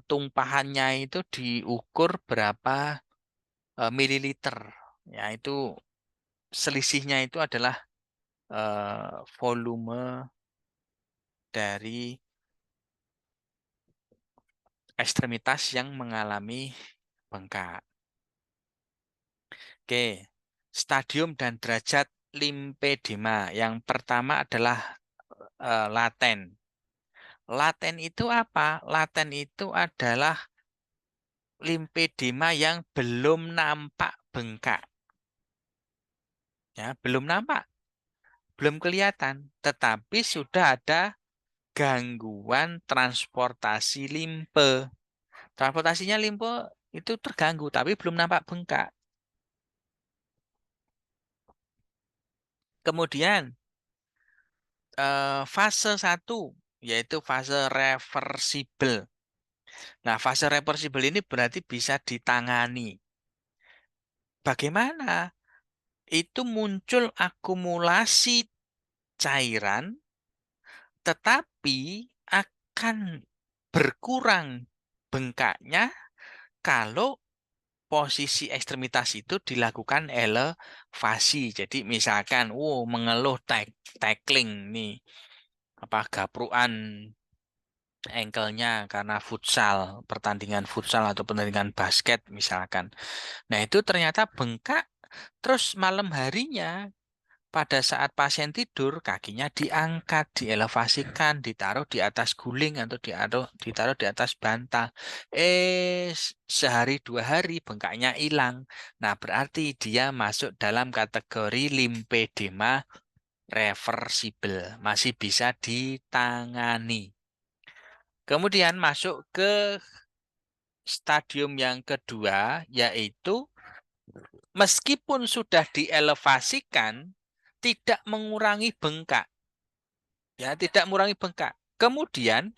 tumpahannya itu diukur berapa mililiter. Ya, itu selisihnya itu adalah volume dari ekstremitas yang mengalami bengkak. Oke, stadium dan derajat limfedema. Yang pertama adalah laten. Laten itu apa? Laten itu adalah limfedema yang belum nampak bengkak. Ya, belum nampak, belum kelihatan, tetapi sudah ada gangguan transportasi limfe. Transportasinya limfe itu terganggu, tapi belum nampak bengkak. Kemudian fase 1 yaitu fase reversibel. Nah, fase reversibel ini berarti bisa ditangani. Bagaimana? Itu muncul akumulasi cairan, tetapi akan berkurang bengkaknya kalau posisi ekstremitas itu dilakukan elevasi. Jadi misalkan, mengeluh tackling nih, apa gapruan ankle-nya karena futsal, pertandingan futsal atau pertandingan basket misalkan. Nah, itu ternyata bengkak, terus malam harinya pada saat pasien tidur, kakinya diangkat, dielevasikan, ditaruh di atas guling atau ditaruh di atas bantal. Sehari 2 hari bengkaknya hilang. Nah, berarti dia masuk dalam kategori limfedema reversible, masih bisa ditangani. Kemudian masuk ke stadium yang kedua, yaitu meskipun sudah dielevasikan, tidak mengurangi bengkak. Ya, tidak mengurangi bengkak. Kemudian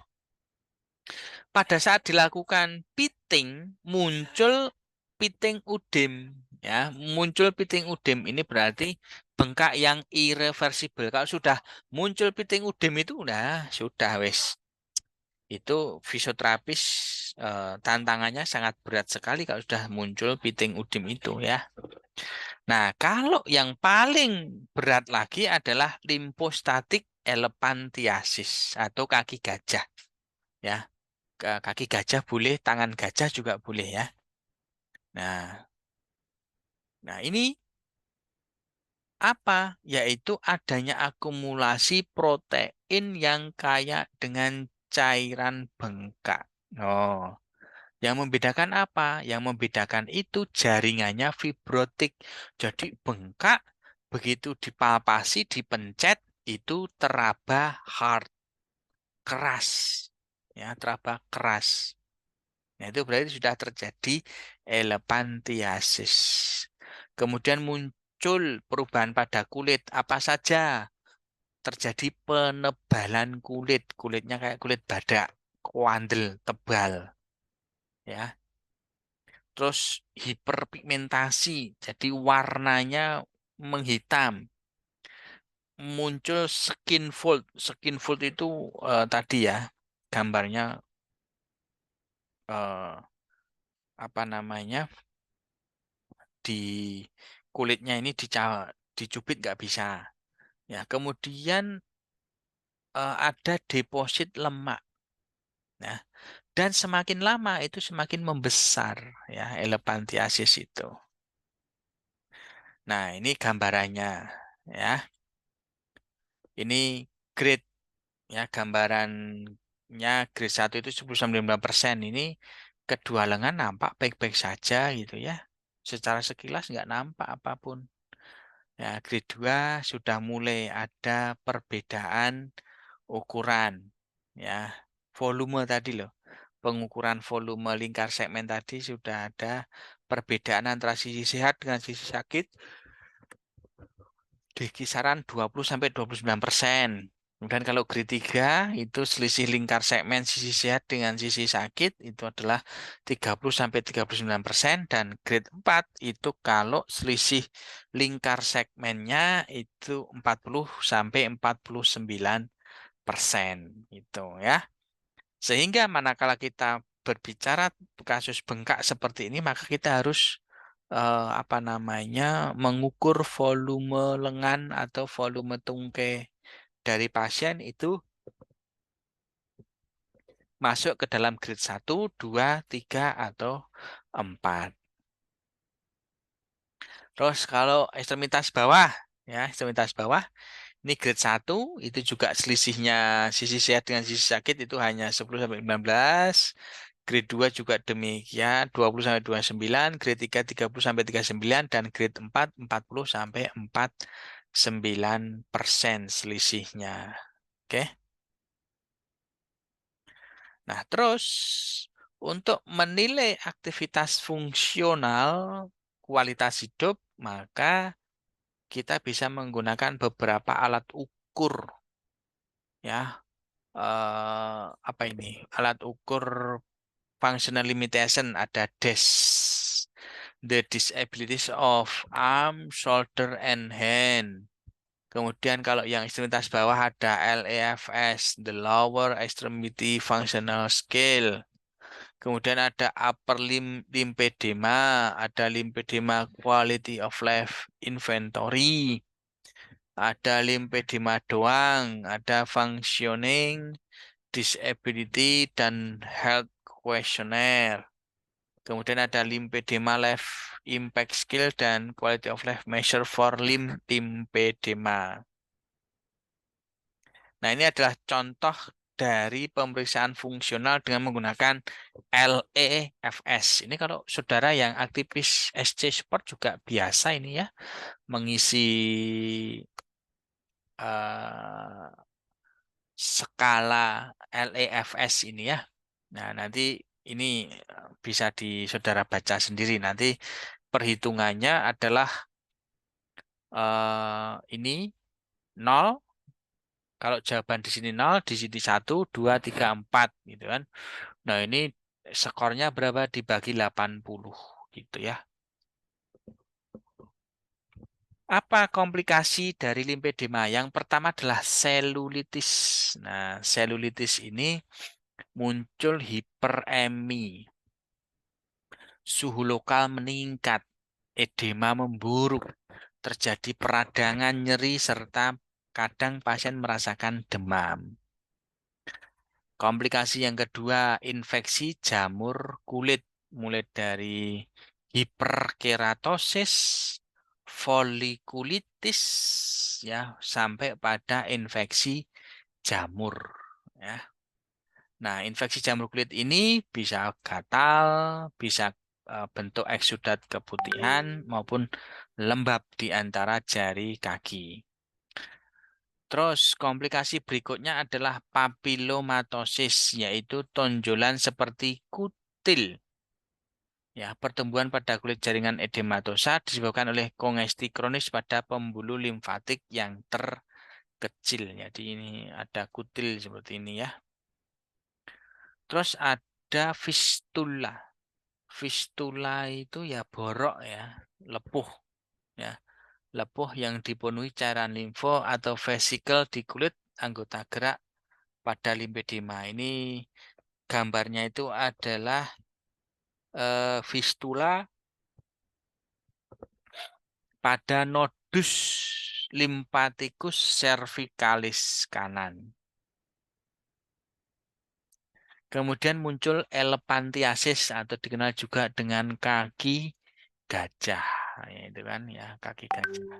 pada saat dilakukan pitting muncul pitting udem, ya, muncul pitting udem ini berarti bengkak yang irreversible. Kalau sudah muncul pitting udem itu sudah wes. Itu fisioterapis tantangannya sangat berat sekali kalau sudah muncul pitting udem itu ya. Nah, kalau yang paling berat lagi adalah limfostatik elephantiasis atau kaki gajah ya. Kaki gajah boleh, tangan gajah juga boleh ya. Nah, nah ini apa? Yaitu adanya akumulasi protein yang kaya dengan cairan bengkak. Oh, yang membedakan apa? Yang membedakan itu jaringannya fibrotik. Jadi bengkak begitu dipalpasi, dipencet itu teraba hard, keras. Ya, teraba keras. Nah, itu berarti sudah terjadi elephantiasis. Kemudian muncul perubahan pada kulit. Apa saja? Terjadi penebalan kulit. Kulitnya kayak kulit badak, kuandel, tebal. Ya. Terus hiperpigmentasi. Jadi warnanya menghitam. Muncul skin fold. Skin fold itu tadi ya, gambarnya eh, apa namanya? Di kulitnya ini dicubit nggak bisa. Ya, kemudian ada deposit lemak. Nah, dan semakin lama itu semakin membesar ya elephantiasis itu. Nah, ini gambarannya ya. Ini grade ya gambarannya grade 1 itu 10-15%. Ini kedua lengan nampak baik-baik saja gitu ya. Secara sekilas nggak nampak apapun. Ya, grade 2 sudah mulai ada perbedaan ukuran. Ya, volume tadi loh. Pengukuran volume lingkar segmen tadi sudah ada perbedaan antara sisi sehat dengan sisi sakit di kisaran 20-29%. Kemudian kalau grade 3 itu selisih lingkar segmen sisi sehat dengan sisi sakit itu adalah 30-39% dan grade 4 itu kalau selisih lingkar segmennya itu 40-49% itu ya. Sehingga manakala kita berbicara kasus bengkak seperti ini maka kita harus apa namanya mengukur volume lengan atau volume tungkai dari pasien itu masuk ke dalam grade 1, 2, 3 atau 4. Terus kalau ekstremitas bawah, ya ekstremitas bawah, ini grade 1 itu juga selisihnya sisi sehat dengan sisi sakit itu hanya 10-19. Grade 2 juga demikian 20-29, grade 3 30-39 dan grade 4 40-49% selisihnya. Oke. Nah, terus untuk menilai aktivitas fungsional kualitas hidup, maka kita bisa menggunakan beberapa alat ukur ya. Apa ini? Alat ukur functional limitation ada DES. The disabilities of arm, shoulder, and hand. Kemudian kalau yang ekstremitas bawah ada LEFS, the lower extremity functional scale. Kemudian ada upper limb lymphedema, ada lymphedema quality of life inventory, ada lymphedema doang, ada functioning, disability, dan health questionnaire. Kemudian ada lymphedema left impact skill dan quality of life measure for lymphedema. Nah, ini adalah contoh dari pemeriksaan fungsional dengan menggunakan LEFS. Ini kalau saudara yang aktivis SC Sport juga biasa ini ya, mengisi eh, skala LEFS ini ya. Nah, nanti ini bisa saudara baca sendiri. Nanti perhitungannya adalah ini 0. Kalau jawaban di sini 0, di sini 1, 2, 3, 4 gitu kan. Nah, ini skornya berapa dibagi 80 gitu ya. Apa komplikasi dari lymphedema? Yang pertama adalah selulitis. Nah, selulitis ini muncul hiperemi, suhu lokal meningkat, edema memburuk, terjadi peradangan, nyeri, serta kadang pasien merasakan demam. Komplikasi yang kedua, infeksi jamur kulit, mulai dari hiperkeratosis, folikulitis, ya, sampai pada infeksi jamur. Ya. Nah, infeksi jamur kulit ini bisa gatal, bisa bentuk eksudat keputihan maupun lembab di antara jari kaki. Terus komplikasi berikutnya adalah papilomatosis, yaitu tonjolan seperti kutil. Ya, pertumbuhan pada kulit jaringan edematosa disebabkan oleh kongesti kronis pada pembuluh limfatik yang terkecil. Jadi ini ada kutil seperti ini ya. Terus ada fistula. Fistula itu ya borok ya, lepuh ya. Lepuh yang dipenuhi cairan limfo atau vesikel di kulit anggota gerak pada limfedema. Ini gambarnya itu adalah fistula pada nodus limfatikus cervicalis kanan. Kemudian muncul elephantiasis atau dikenal juga dengan kaki gajah. Ya, itu kan ya, kaki gajah.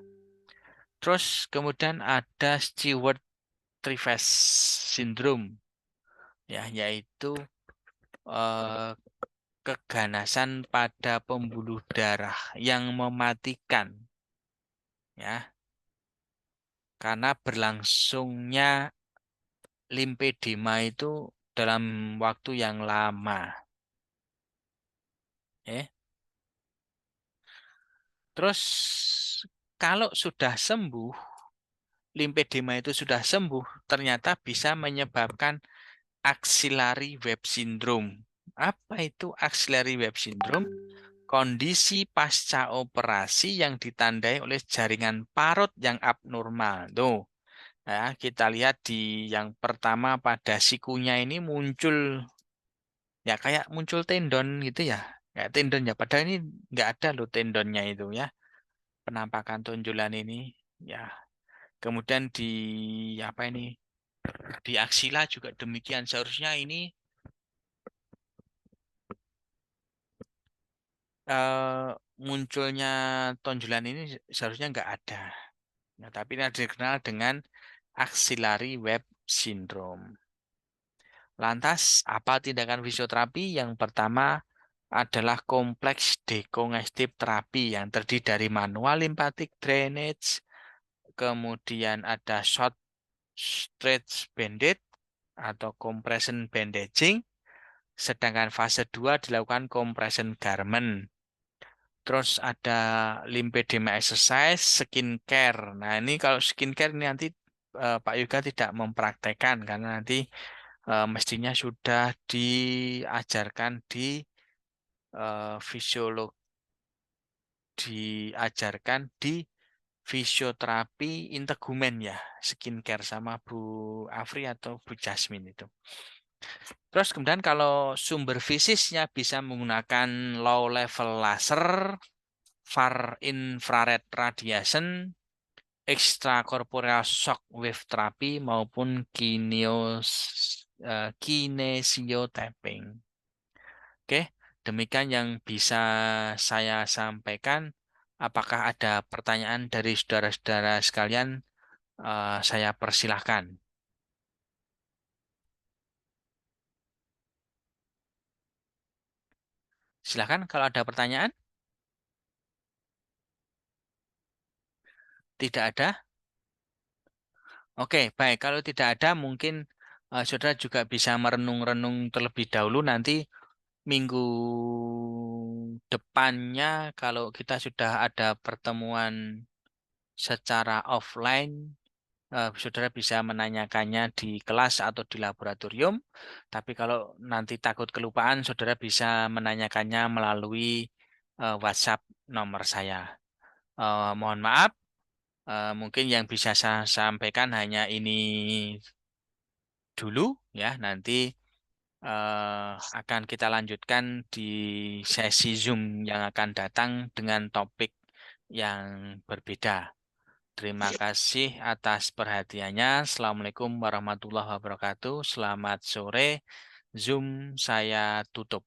Terus kemudian ada Stewart-Treves syndrome ya, yaitu eh, keganasan pada pembuluh darah yang mematikan ya, karena berlangsungnya limfedema itu dalam waktu yang lama. Terus kalau sudah sembuh, limfedema itu sudah sembuh, ternyata bisa menyebabkan axillary web syndrome. Apa itu axillary web syndrome? Kondisi pasca operasi yang ditandai oleh jaringan parut yang abnormal. Tuh, ya, kita lihat di yang pertama pada sikunya ini muncul ya kayak muncul tendon gitu ya. Kayak tendon ya, padahal ini nggak ada loh tendonnya itu ya. Penampakan tonjolan ini ya. Kemudian di apa ini? Di aksila juga demikian. Seharusnya ini eh, munculnya tonjolan ini seharusnya nggak ada. Nah, tapi ini dikenal dengan axillary web syndrome. Lantas, apa tindakan fisioterapi? Yang pertama adalah kompleks dekongestif terapi yang terdiri dari manual lymphatic drainage, kemudian ada short stretch bandage atau compression bandaging, sedangkan fase 2 dilakukan compression garment. Terus ada lymphedema exercise, skin care. Nah, ini kalau skin care ini nanti Pak Yoga tidak mempraktekkan karena nanti mestinya sudah diajarkan di fisiolog, diajarkan di fisioterapi integumen ya, skincare sama Bu Afri atau Bu Jasmine itu. Terus kemudian kalau sumber fisiknya bisa menggunakan low level laser, far infrared radiation, extracorporeal shock wave therapy maupun kinesiotapping. Oke, Demikian yang bisa saya sampaikan. Apakah ada pertanyaan dari saudara-saudara sekalian? Saya persilahkan. Silahkan kalau ada pertanyaan. Tidak ada? Oke, baik. Kalau tidak ada, mungkin saudara juga bisa merenung-renung terlebih dahulu. Nanti minggu depannya, kalau kita sudah ada pertemuan secara offline, saudara bisa menanyakannya di kelas atau di laboratorium. Tapi kalau nanti takut kelupaan, saudara bisa menanyakannya melalui WhatsApp nomor saya. Mohon maaf, mungkin yang bisa saya sampaikan hanya ini dulu ya. Nanti akan kita lanjutkan di sesi Zoom yang akan datang dengan topik yang berbeda. Terima kasih atas perhatiannya. Assalamualaikum warahmatullahi wabarakatuh. Selamat sore. Zoom saya tutup.